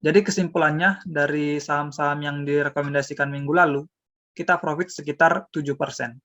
Jadi kesimpulannya dari saham-saham yang direkomendasikan minggu lalu, kita profit sekitar 7%.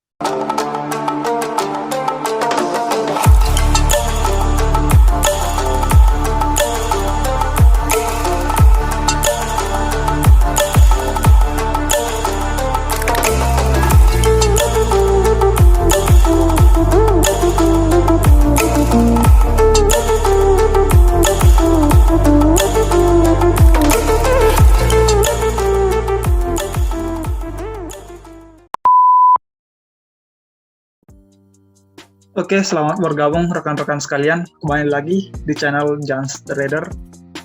Oke, selamat bergabung rekan-rekan sekalian. Kembali lagi di channel Jans Trader.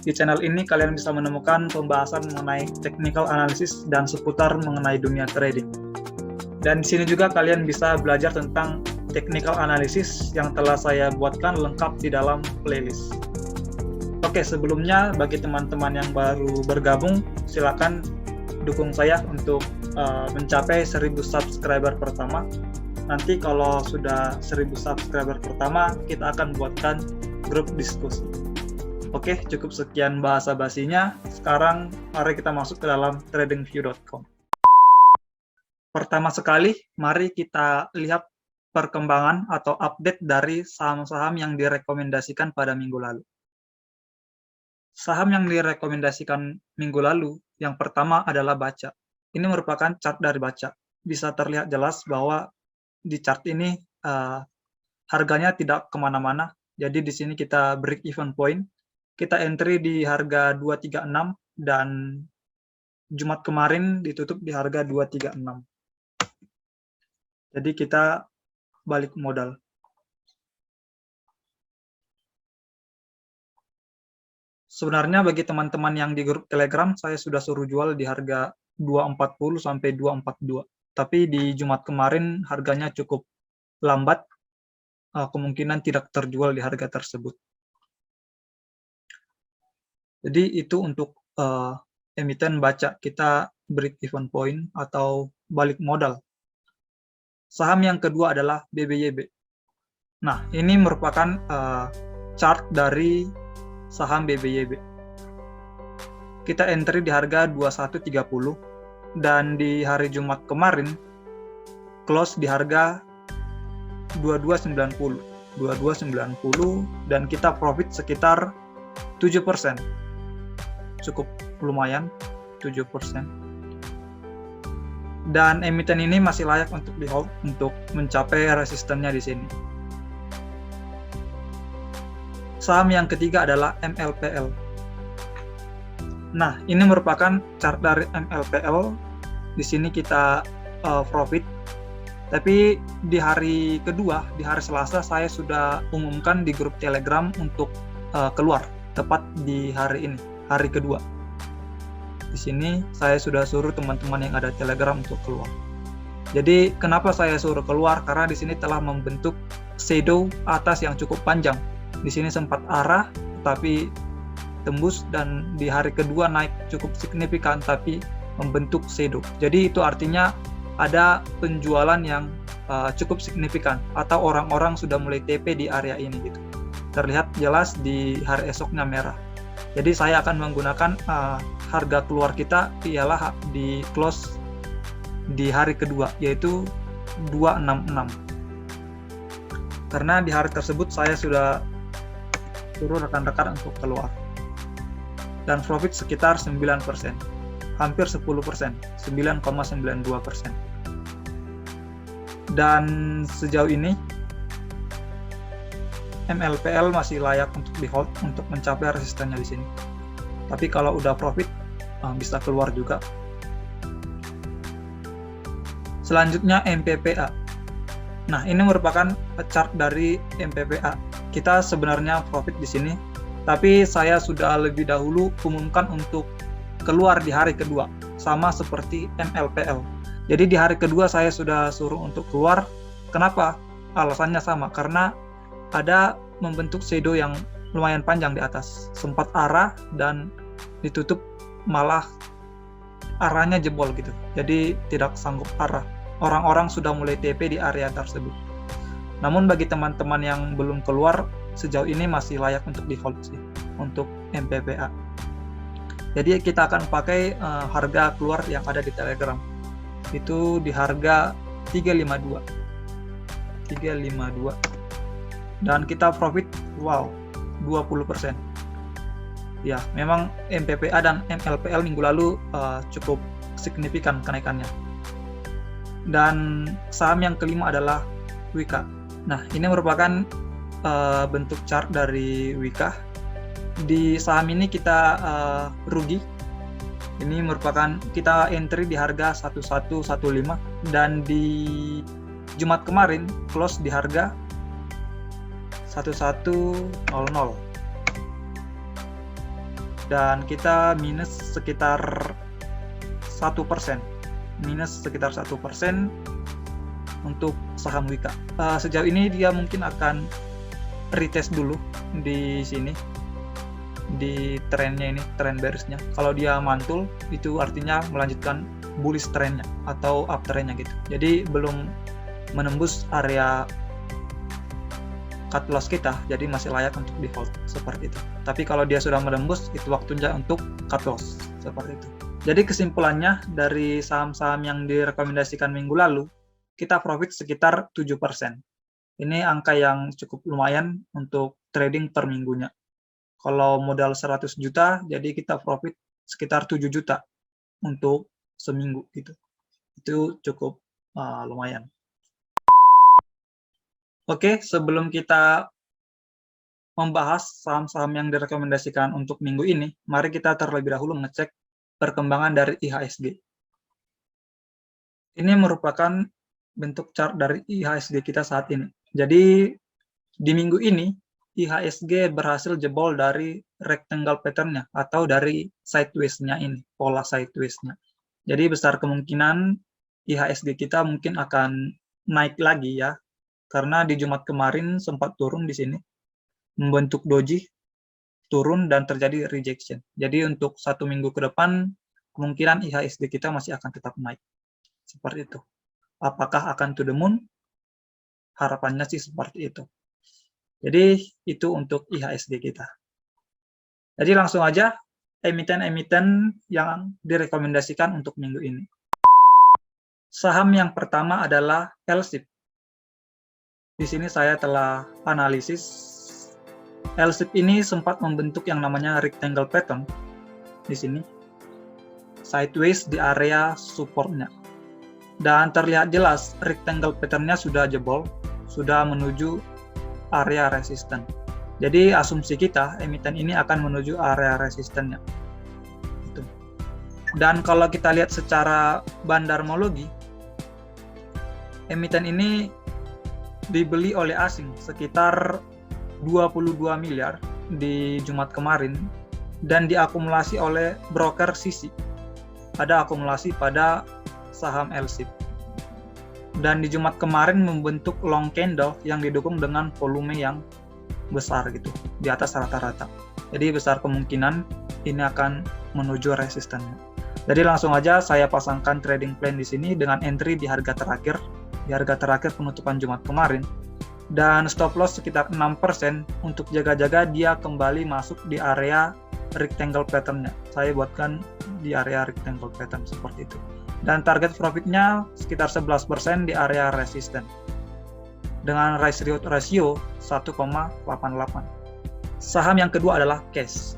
Di channel ini kalian bisa menemukan pembahasan mengenai technical analysis dan seputar mengenai dunia trading. Dan di sini juga kalian bisa belajar tentang technical analysis yang telah saya buatkan lengkap di dalam playlist. Oke, sebelumnya bagi teman-teman yang baru bergabung, silakan dukung saya untuk mencapai 1000 subscriber pertama. Nanti kalau sudah 1000 subscriber pertama, kita akan buatkan grup diskusi. Oke, cukup sekian bahasa basinya. Sekarang mari kita masuk ke dalam tradingview.com. Pertama sekali, mari kita lihat perkembangan atau update dari saham-saham yang direkomendasikan pada minggu lalu. Saham yang direkomendasikan minggu lalu, yang pertama adalah Baca. Ini merupakan chart dari Baca. Bisa terlihat jelas bahwa di chart ini harganya tidak kemana-mana. Jadi di sini kita break even point. Kita entry di harga 236 dan Jumat kemarin ditutup di harga 236. Jadi kita balik modal. Sebenarnya bagi teman-teman yang di grup Telegram, saya sudah suruh jual di harga 240 sampai 242. Tapi di Jumat kemarin harganya cukup lambat, kemungkinan tidak terjual di harga tersebut. Jadi itu untuk emiten Baca, kita break even point atau balik modal. Saham yang kedua adalah BBYB. Nah, ini merupakan chart dari saham BBYB. Kita entry di harga 2130. Dan di hari Jumat kemarin close di harga 2290 dan kita profit sekitar 7%. Cukup lumayan, 7%. Dan emiten ini masih layak untuk di hold untuk mencapai resistennya di sini. Saham yang ketiga adalah MLPL. Nah, ini merupakan chart dari MLPL. Di sini kita profit. Tapi di hari kedua, di hari Selasa, saya sudah umumkan di grup Telegram untuk keluar. Tepat di hari ini, hari kedua. Di sini saya sudah suruh teman-teman yang ada Telegram untuk keluar. Jadi kenapa saya suruh keluar? Karena di sini telah membentuk shadow atas yang cukup panjang. Di sini sempat arah, tapi tembus dan di hari kedua naik cukup signifikan tapi membentuk shadow. Jadi itu artinya ada penjualan yang cukup signifikan atau orang-orang sudah mulai TP di area ini gitu. Terlihat jelas di hari esoknya merah. Jadi saya akan menggunakan harga keluar kita ialah di close di hari kedua yaitu 266. Karena di hari tersebut saya sudah suruh rekan-rekan untuk keluar. Dan profit sekitar 9%, hampir 10%, 9,92%. Dan sejauh ini MLPL masih layak untuk di hold untuk mencapai resistennya di sini. Tapi kalau udah profit bisa keluar juga. Selanjutnya MPPA. Nah, ini merupakan chart dari MPPA. Kita sebenarnya profit di sini. Tapi saya sudah lebih dahulu umumkan untuk keluar di hari kedua, sama seperti MLPL. Jadi di hari kedua saya sudah suruh untuk keluar. Kenapa? Alasannya sama, karena ada membentuk shadow yang lumayan panjang di atas. Sempat arah dan ditutup malah arahnya jebol gitu. Jadi tidak sanggup arah. Orang-orang sudah mulai TP di area tersebut. Namun bagi teman-teman yang belum keluar, sejauh ini masih layak untuk di hold sih, untuk MPPA. Jadi kita akan pakai harga keluar yang ada di Telegram. Itu di harga 352. Dan kita profit 20%. Ya, memang MPPA dan MLPL minggu lalu cukup signifikan kenaikannya. Dan saham yang kelima adalah Wika. Nah, ini merupakan bentuk chart dari Wika. Di saham ini kita rugi. Ini merupakan kita entry di harga 1115 dan di Jumat kemarin close di harga 1100 dan kita minus sekitar 1%, untuk saham Wika. Sejauh ini dia mungkin akan retest dulu di sini, di trennya ini, tren bearish-nya. Kalau dia mantul, itu artinya melanjutkan bullish trennya atau up trennya gitu. Jadi belum menembus area cut loss kita, jadi masih layak untuk di hold seperti itu. Tapi kalau dia sudah menembus, itu waktunya untuk cut loss seperti itu. Jadi kesimpulannya dari saham-saham yang direkomendasikan minggu lalu, kita profit sekitar 7%. Ini angka yang cukup lumayan untuk trading per minggunya. Kalau modal 100 juta, jadi kita profit sekitar 7 juta untuk seminggu gitu. Itu cukup lumayan. Oke, sebelum kita membahas saham-saham yang direkomendasikan untuk minggu ini, mari kita terlebih dahulu ngecek perkembangan dari IHSG. Ini merupakan bentuk chart dari IHSG kita saat ini. Jadi di minggu ini IHSG berhasil jebol dari rectangle pattern-nya atau dari sideways-nya ini, pola sideways-nya. Jadi besar kemungkinan IHSG kita mungkin akan naik lagi ya, karena di Jumat kemarin sempat turun di sini, membentuk doji, turun dan terjadi rejection. Jadi untuk 1 minggu ke depan, kemungkinan IHSG kita masih akan tetap naik. Seperti itu. Apakah akan to the moon? Harapannya sih seperti itu. Jadi itu untuk IHSG kita. Jadi langsung aja emiten-emiten yang direkomendasikan untuk minggu ini. Saham yang pertama adalah LSIP. Di sini saya telah analisis. LSIP ini sempat membentuk yang namanya rectangle pattern di sini, sideways di area supportnya. Dan terlihat jelas rectangle pattern-nya sudah jebol, sudah menuju area resisten. Jadi asumsi kita emiten ini akan menuju area resistennya. Itu. Dan kalau kita lihat secara bandarmologi, emiten ini dibeli oleh asing sekitar 22 miliar di Jumat kemarin dan diakumulasi oleh broker Sisi. Ada akumulasi pada saham LSIP. Dan di Jumat kemarin membentuk long candle yang didukung dengan volume yang besar gitu, di atas rata-rata. Jadi besar kemungkinan ini akan menuju resistennya. Jadi langsung aja saya pasangkan trading plan di sini dengan entry di harga terakhir penutupan Jumat kemarin. Dan stop loss sekitar 6% untuk jaga-jaga dia kembali masuk di area rectangle pattern-nya. Saya buatkan di area rectangle pattern seperti itu. Dan target profitnya sekitar 11% di area resisten. Dengan ratio 1,88. Saham yang kedua adalah Cash.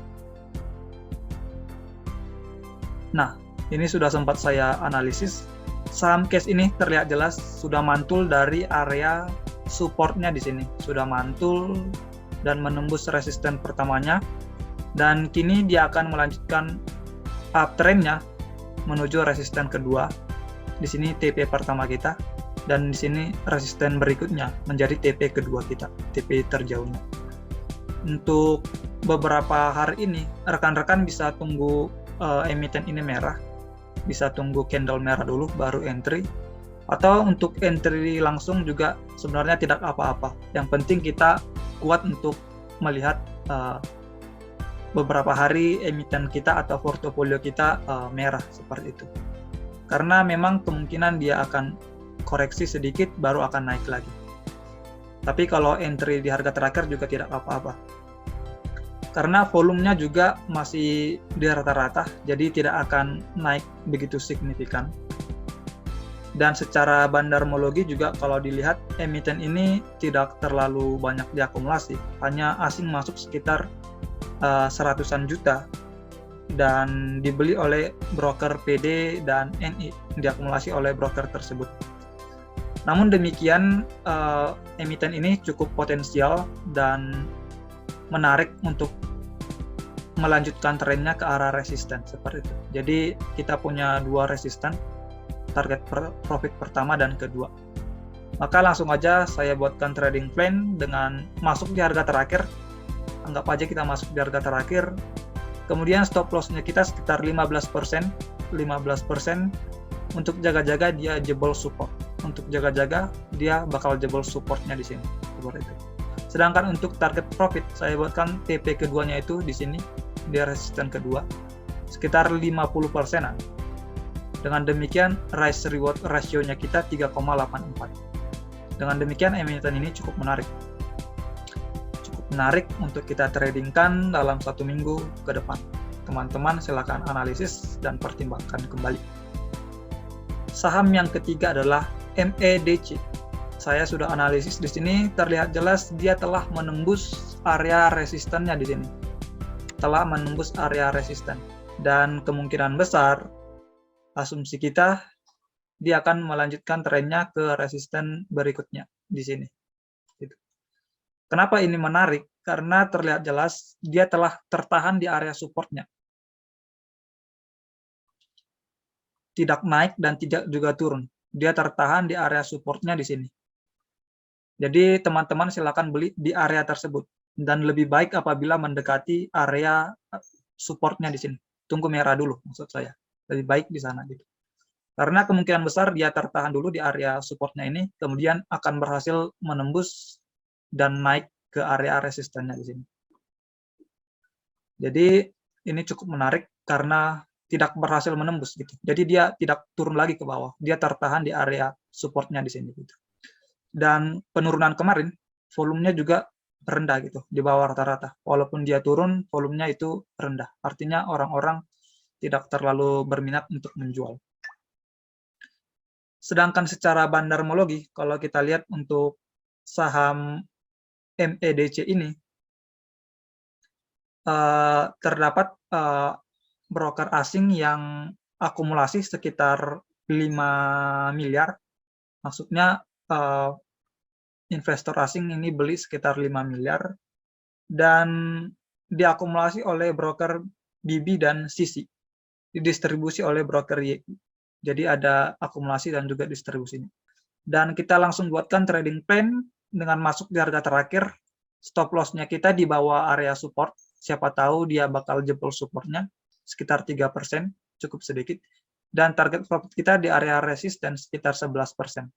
Nah, ini sudah sempat saya analisis. Saham Cash ini terlihat jelas sudah mantul dari area supportnya di sini. Sudah mantul dan menembus resisten pertamanya. Dan kini dia akan melanjutkan uptrend-nya menuju resisten kedua. Di sini TP pertama kita dan di sini resisten berikutnya menjadi TP kedua kita, TP terjauhnya. Untuk beberapa hari ini rekan-rekan bisa tunggu emiten ini merah, bisa tunggu candle merah dulu baru entry, atau untuk entry langsung juga sebenarnya tidak apa-apa. Yang penting kita kuat untuk melihat beberapa hari emiten kita atau portofolio kita merah seperti itu. Karena memang kemungkinan dia akan koreksi sedikit baru akan naik lagi. Tapi kalau entry di harga terakhir juga tidak apa-apa. karena volumenya juga masih di rata-rata, jadi tidak akan naik begitu signifikan. Dan secara bandarmologi juga kalau dilihat, emiten ini tidak terlalu banyak diakumulasi, hanya asing masuk sekitar seratusan juta, dan dibeli oleh broker PD dan NI, diakumulasi oleh broker tersebut. Namun demikian, emiten ini cukup potensial dan menarik untuk melanjutkan trennya ke arah resisten seperti itu. Jadi kita punya dua resisten, target profit pertama dan kedua. Maka langsung aja saya buatkan trading plan dengan masuk di harga terakhir. Anggap aja kita masuk di harga terakhir. Kemudian stop loss-nya kita sekitar 15%, untuk jaga-jaga dia jebol support. Untuk jaga-jaga dia bakal jebol supportnya di sini, seperti itu. Sedangkan untuk target profit saya buatkan TP keduanya itu di sini, dia resisten kedua sekitar 50%-an. Dengan demikian risk reward ratio-nya kita 3,84. Dengan demikian emiten ini cukup menarik. Cukup menarik untuk kita tradingkan dalam 1 minggu ke depan. Teman-teman silakan analisis dan pertimbangkan kembali. Saham yang ketiga adalah MEDC. Saya sudah analisis di sini, terlihat jelas dia telah menembus area resistennya di sini. Telah menembus area resisten, dan kemungkinan besar asumsi kita dia akan melanjutkan trennya ke resisten berikutnya di sini. Gitu. Kenapa ini menarik? Karena terlihat jelas dia telah tertahan di area supportnya. Tidak naik dan tidak juga turun. Dia tertahan di area supportnya di sini. Jadi teman-teman silakan beli di area tersebut, dan lebih baik apabila mendekati area supportnya di sini. Tunggu merah dulu, maksud saya. Lebih baik di sana gitu. Karena kemungkinan besar dia tertahan dulu di area supportnya ini, kemudian akan berhasil menembus dan naik ke area resistennya di sini. Jadi ini cukup menarik karena tidak berhasil menembus gitu. Jadi dia tidak turun lagi ke bawah, dia tertahan di area supportnya di sini gitu. Dan penurunan kemarin volumenya juga rendah gitu, di bawah rata-rata. Walaupun dia turun, volumenya itu rendah. Artinya orang-orang tidak terlalu berminat untuk menjual. Sedangkan secara bandarmologi, kalau kita lihat untuk saham MEDC ini, terdapat broker asing yang akumulasi sekitar 5 miliar. Maksudnya investor asing ini beli sekitar 5 miliar dan diakumulasi oleh broker BB dan CC, didistribusi oleh broker YI. Jadi ada akumulasi dan juga distribusinya. Dan kita langsung buatkan trading plan dengan masuk di harga terakhir, stop loss-nya kita di bawah area support, siapa tahu dia bakal jebol supportnya, sekitar 3%, cukup sedikit. Dan target profit kita di area resisten sekitar 11%.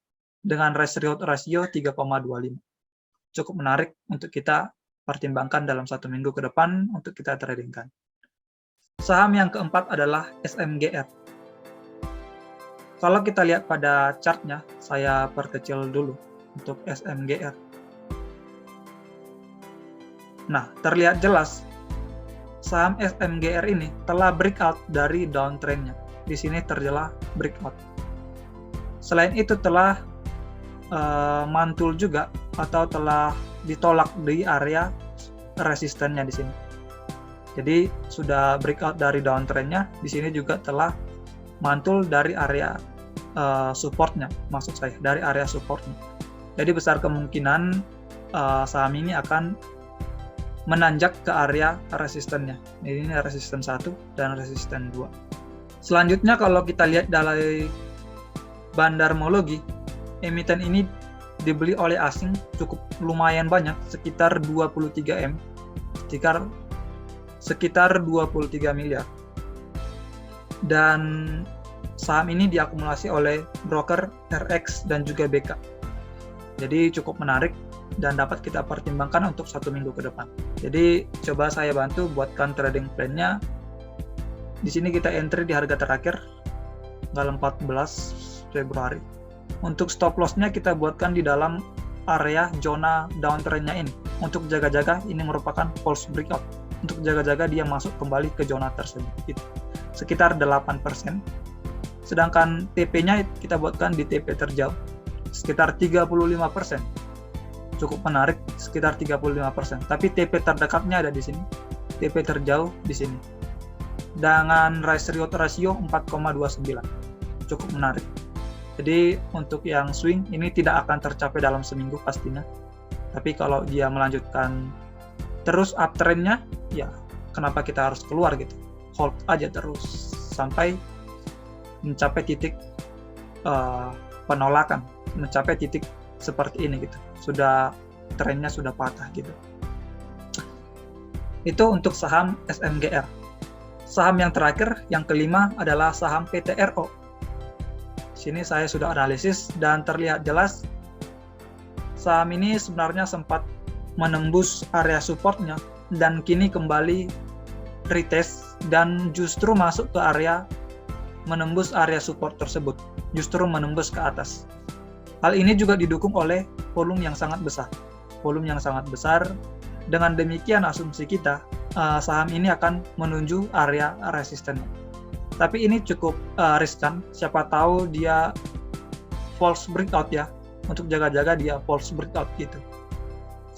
Dengan risk reward ratio 3,25. Cukup menarik untuk kita pertimbangkan dalam 1 minggu ke depan untuk kita tradingkan. Saham yang keempat adalah SMGR. Kalau kita lihat pada chartnya, saya perkecil dulu untuk SMGR. Nah, terlihat jelas saham SMGR ini telah breakout dari downtrend-nya. Di sini terjelas breakout. Selain itu telah mantul juga atau telah ditolak di area resistennya di sini. Jadi sudah breakout dari downtrend-nya, di sini juga telah mantul dari area supportnya, maksud saya dari area supportnya. Jadi besar kemungkinan saham ini akan menanjak ke area resistennya. Ini resisten 1 dan resisten 2. Selanjutnya kalau kita lihat dari bandarmologi, emiten ini dibeli oleh asing cukup lumayan banyak, sekitar 23 M, sekitar 23 miliar. Dan saham ini diakumulasi oleh broker RX dan juga BK. Jadi cukup menarik dan dapat kita pertimbangkan untuk 1 minggu ke depan. Jadi coba saya bantu buatkan trading plan-nya. Di sini kita entry di harga terakhir tanggal 14 Februari. Untuk stop loss-nya kita buatkan di dalam area zona downtrend-nya ini. Untuk jaga-jaga ini merupakan false breakout. untuk jaga-jaga dia masuk kembali ke zona tersebut, gitu. Sekitar 8%. Sedangkan TP-nya kita buatkan di TP terjauh sekitar 35%. Cukup menarik, sekitar 35%. Tapi TP terdekatnya ada di sini, TP terjauh di sini. Dengan risk reward ratio 4,29. Cukup menarik. Jadi untuk yang swing ini tidak akan tercapai dalam seminggu pastinya. Tapi kalau dia melanjutkan terus uptrendnya, ya kenapa kita harus keluar gitu? Hold aja terus sampai mencapai titik penolakan, mencapai titik seperti ini gitu. Sudah trennya sudah patah gitu. Itu untuk saham SMGR. Saham yang terakhir, yang kelima adalah saham PTRO. Sini saya sudah analisis dan terlihat jelas saham ini sebenarnya sempat menembus area supportnya dan kini kembali retest dan justru masuk ke area menembus area support tersebut, justru menembus ke atas. Hal ini juga didukung oleh volume yang sangat besar. Volume yang sangat besar, dengan demikian asumsi kita, saham ini akan menuju area resisten. Tapi ini cukup riskan, siapa tahu dia false breakout ya, untuk jaga-jaga dia false breakout gitu.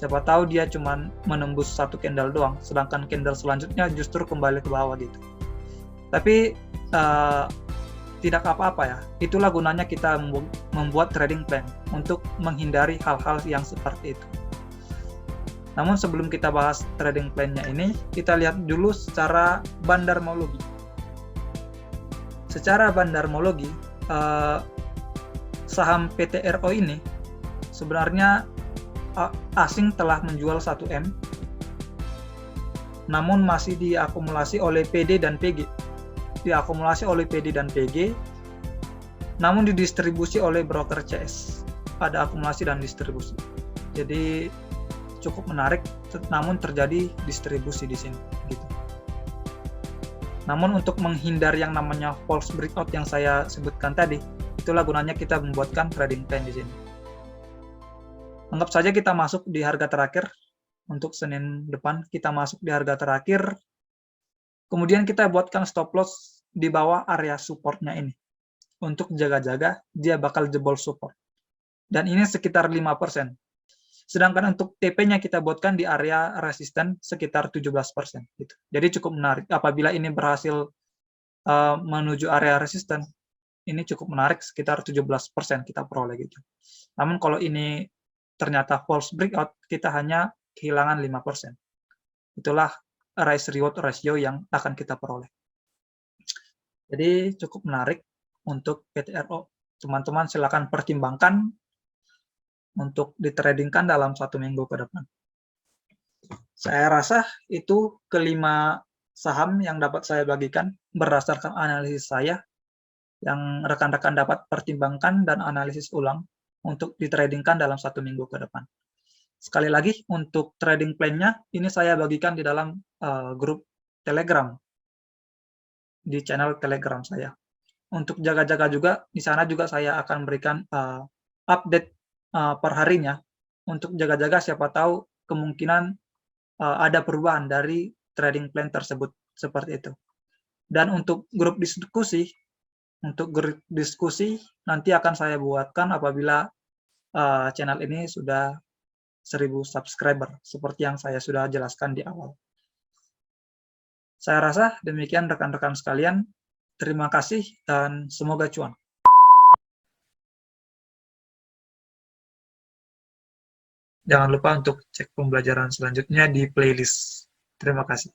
Siapa tahu dia cuma menembus satu candle doang, sedangkan candle selanjutnya justru kembali ke bawah gitu. Tapi tidak apa-apa ya, itulah gunanya kita membuat trading plan untuk menghindari hal-hal yang seperti itu. Namun sebelum kita bahas trading plan-nya ini, kita lihat dulu secara bandarmologi. Secara bandarmologi, saham PTRO ini sebenarnya asing telah menjual 1M, namun masih diakumulasi oleh PD dan PG. Diakumulasi oleh PD dan PG, namun didistribusi oleh broker CS. Ada akumulasi dan distribusi. Jadi cukup menarik, namun terjadi distribusi di sini. Gitu. Namun untuk menghindar yang namanya false breakout yang saya sebutkan tadi, itulah gunanya kita membuatkan trading plan di sini. Anggap saja kita masuk di harga terakhir untuk Senin depan, kita masuk di harga terakhir. Kemudian kita buatkan stop loss di bawah area supportnya ini. Untuk jaga-jaga, dia bakal jebol support. Dan ini sekitar 5%. Sedangkan untuk TP-nya kita buatkan di area resisten sekitar 17%. Gitu. Jadi cukup menarik. Apabila ini berhasil menuju area resisten, ini cukup menarik, sekitar 17% kita peroleh gitu. Namun kalau ini ternyata false breakout, kita hanya kehilangan 5%. Itulah risk reward ratio yang akan kita peroleh. Jadi cukup menarik untuk PTRO. Teman-teman silakan pertimbangkan untuk ditradingkan dalam 1 minggu ke depan. Saya rasa itu kelima saham yang dapat saya bagikan berdasarkan analisis saya yang rekan-rekan dapat pertimbangkan dan analisis ulang untuk ditradingkan dalam 1 minggu ke depan. Sekali lagi, untuk trading plan-nya, ini saya bagikan di dalam grup Telegram, di channel Telegram saya. Untuk jaga-jaga juga, di sana juga saya akan berikan update per harinya. Untuk jaga-jaga, siapa tahu kemungkinan ada perubahan dari trading plan tersebut, seperti itu. Dan untuk grup diskusi nanti akan saya buatkan apabila channel ini sudah 1000 subscriber, seperti yang saya sudah jelaskan di awal. Saya rasa demikian rekan-rekan sekalian. Terima kasih dan semoga cuan. Jangan lupa untuk cek pembelajaran selanjutnya di playlist. Terima kasih.